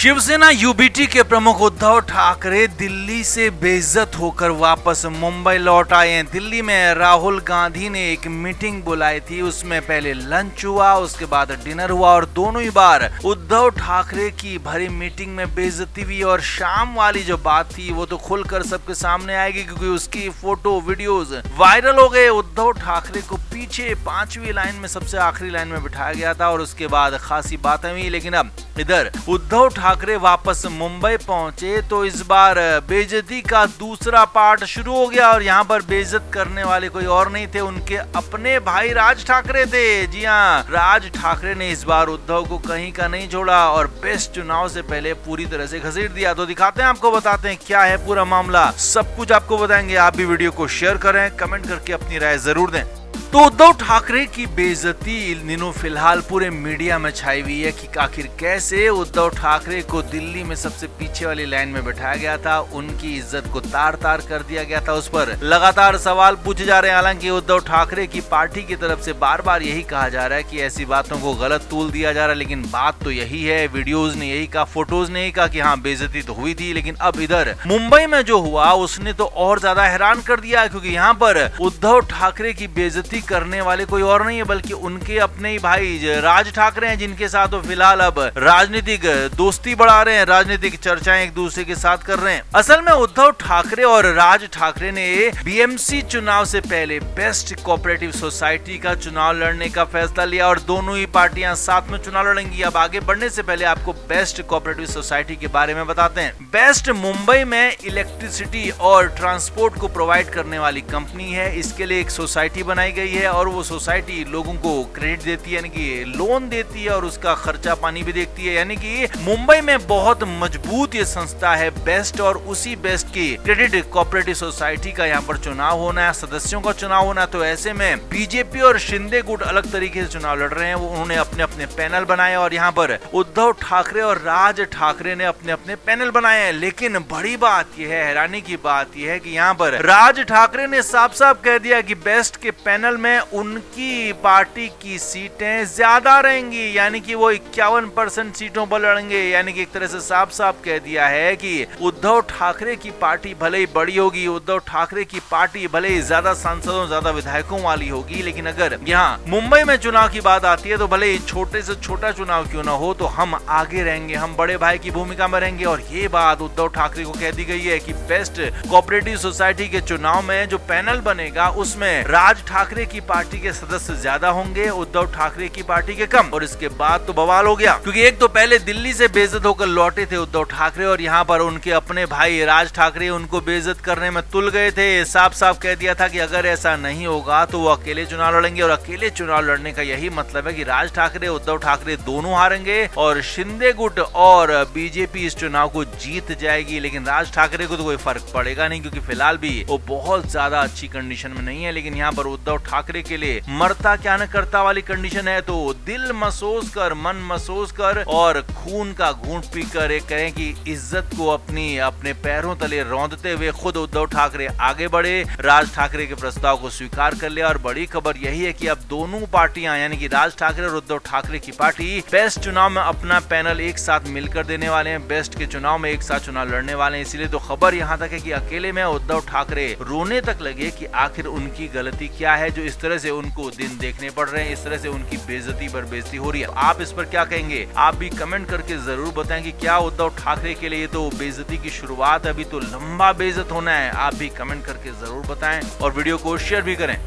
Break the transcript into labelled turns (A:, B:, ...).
A: Shiv Sena UBT के प्रमुख उद्धव ठाकरे दिल्ली से बेइज्जत होकर वापस मुंबई लौट आए हैं। दिल्ली में राहुल गांधी ने एक मीटिंग बुलाई थी, उसमें पहले लंच हुआ, उसके बाद डिनर हुआ और दोनों ही बार उद्धव ठाकरे की भरी मीटिंग में बेइज्जती हुई। और शाम वाली जो बात थी वो तो खुलकर सबके सामने आएगी क्योंकि उसकी फोटो वीडियोस वायरल हो गए। उद्धव ठाकरे को पीछे 5वीं लाइन में सबसे आखिरी लाइन में बिठाया गया था और उसके बाद खासी बातें हुई। लेकिन अब इधर उद्धव ठाकरे वापस मुंबई पहुंचे तो इस बार बेइज्जती का दूसरा पार्ट शुरू हो गया और यहाँ पर बेइज्जत करने वाले कोई और नहीं थे, उनके अपने भाई राज ठाकरे थे। जी हाँ, राज ठाकरे ने इस बार उद्धव को कहीं का नहीं छोड़ा और बेस्ट चुनाव से पहले पूरी तरह से घसीट दिया। तो दिखाते हैं आपको, बताते हैं क्या है पूरा मामला, सब कुछ आपको बताएंगे। आप भी वीडियो को शेयर करें, कमेंट करके अपनी राय जरूर दें। तो उद्धव ठाकरे की बेइज्जती इन दिनों फिलहाल पूरे मीडिया में छाई हुई है कि आखिर कैसे उद्धव ठाकरे को दिल्ली में सबसे पीछे वाली लाइन में बैठाया गया था, उनकी इज्जत को तार तार कर दिया गया था। उस पर लगातार सवाल पूछे जा रहे हैं। हालांकि उद्धव ठाकरे की पार्टी की तरफ से बार बार यही कहा जा रहा है कि ऐसी बातों को गलत तूल दिया जा रहा है, लेकिन बात तो यही है, वीडियोज ने यही कहा, फोटोज ने यही कहा कि हाँ बेइज्जती तो हुई थी। लेकिन अब इधर मुंबई में जो हुआ उसने तो और ज्यादा हैरान कर दिया, क्योंकि यहाँ पर उद्धव ठाकरे की बेइज्जती करने वाले कोई और नहीं है बल्कि उनके अपने ही भाई राज ठाकरे हैं, जिनके साथ वो फिलहाल अब राजनीतिक दोस्ती बढ़ा रहे हैं, राजनीतिक चर्चाएं एक दूसरे के साथ कर रहे हैं। असल में उद्धव ठाकरे और राज ठाकरे ने बीएमसी चुनाव से पहले बेस्ट कोऑपरेटिव सोसाइटी का चुनाव लड़ने का फैसला लिया और दोनों ही पार्टियां साथ में चुनाव लड़ेंगी। अब आगे बढ़ने से पहले आपको बेस्ट कोऑपरेटिव सोसाइटी के बारे में बताते हैं। बेस्ट मुंबई में इलेक्ट्रिसिटी और ट्रांसपोर्ट को प्रोवाइड करने वाली कंपनी है। इसके लिए एक सोसाइटी बनाई गई है और वो सोसाइटी लोगों को क्रेडिट देती है, यानी कि लोन देती है और उसका खर्चा पानी भी देखती है। यानी कि मुंबई में बहुत मजबूत ये संस्था है बेस्ट, और उसी बेस्ट की क्रेडिट कोऑपरेटिव सोसाइटी का यहाँ पर चुनाव होना है, सदस्यों का चुनाव होना है। तो ऐसे में बीजेपी और शिंदे गुट अलग तरीके से चुनाव लड़ रहे हैं। उन्होंने अपने अपने पैनल बनाए और यहाँ पर उद्धव ठाकरे और राज ठाकरे ने अपने अपने पैनल बनाए हैं। लेकिन बड़ी बात यह है, हैरानी की बात यह है कि यहाँ पर राज ठाकरे ने साफ साफ कह दिया कि बेस्ट के पैनल में उनकी पार्टी की सीटें ज्यादा रहेंगी, यानी कि वो 51% सीटों पर लड़ेंगे। यानी कि एक तरह से साफ साफ कह दिया है कि उद्धव ठाकरे की पार्टी भले ही बड़ी होगी, उद्धव ठाकरे की पार्टी भले ही ज्यादा सांसदों ज्यादा विधायकों वाली होगी, लेकिन अगर यहाँ मुंबई में चुनाव की बात आती है तो भले ही छोटे से छोटा चुनाव क्यों ना हो तो हम आगे रहेंगे, हम बड़े भाई की भूमिका में रहेंगे। और ये बात उद्धव ठाकरे को कह दी गई है कि बेस्ट कोऑपरेटिव सोसाइटी के चुनाव में जो पैनल बनेगा उसमें राज ठाकरे की पार्टी के सदस्य ज्यादा होंगे, उद्धव ठाकरे की पार्टी के कम। और इसके बाद तो बवाल हो गया, क्योंकि एक तो पहले दिल्ली से बेइज्जत होकर लौटे थे उद्धव ठाकरे और यहाँ पर उनके अपने भाई राज ठाकरे उनको बेइज्जत करने में तुल गए थे। साफ साफ कह दिया था कि अगर ऐसा नहीं होगा तो वो अकेले चुनाव लड़ेंगे, और अकेले चुनाव लड़ने का यही मतलब है कि राज ठाकरे उद्धव ठाकरे दोनों हारेंगे और शिंदे गुट और बीजेपी इस चुनाव को जीत जाएगी। लेकिन राज ठाकरे को तो कोई फर्क पड़ेगा नहीं, क्योंकि फिलहाल भी वो बहुत ज्यादा अच्छी कंडीशन में नहीं है। लेकिन यहाँ पर उद्धव ठाकरे के लिए मरता क्या न करता वाली कंडीशन है। तो दिल मसोस कर, मन मसोस कर और खून का घूंट पीकर एक करें कि इज्जत को अपने पैरों तले रौंदते हुए खुद उद्धव ठाकरे आगे बढ़े, राज ठाकरे के प्रस्ताव को स्वीकार कर लिया। और बड़ी खबर यही है कि अब दोनों पार्टियां यानी कि राज ठाकरे और उद्धव ठाकरे की पार्टी बेस्ट चुनाव में अपना पैनल एक साथ मिलकर देने वाले हैं, बेस्ट के चुनाव में एक साथ चुनाव लड़ने वाले हैं। इसीलिए तो खबर यहाँ तक है कि अकेले में उद्धव ठाकरे रोने तक लगे कि आखिर उनकी गलती क्या है जो इस तरह से उनको दिन देखने पड़ रहे हैं, इस तरह से उनकी बेइज्जती पर बेइज्जती हो रही है। आप इस पर क्या कहेंगे? आप भी कमेंट करके जरूर बताएं कि क्या उद्धव ठाकरे के लिए तो बेइज्जती की शुरुआत है, अभी तो लंबा बेइज्जत होना है। आप भी कमेंट करके जरूर बताएं और वीडियो को शेयर भी करें।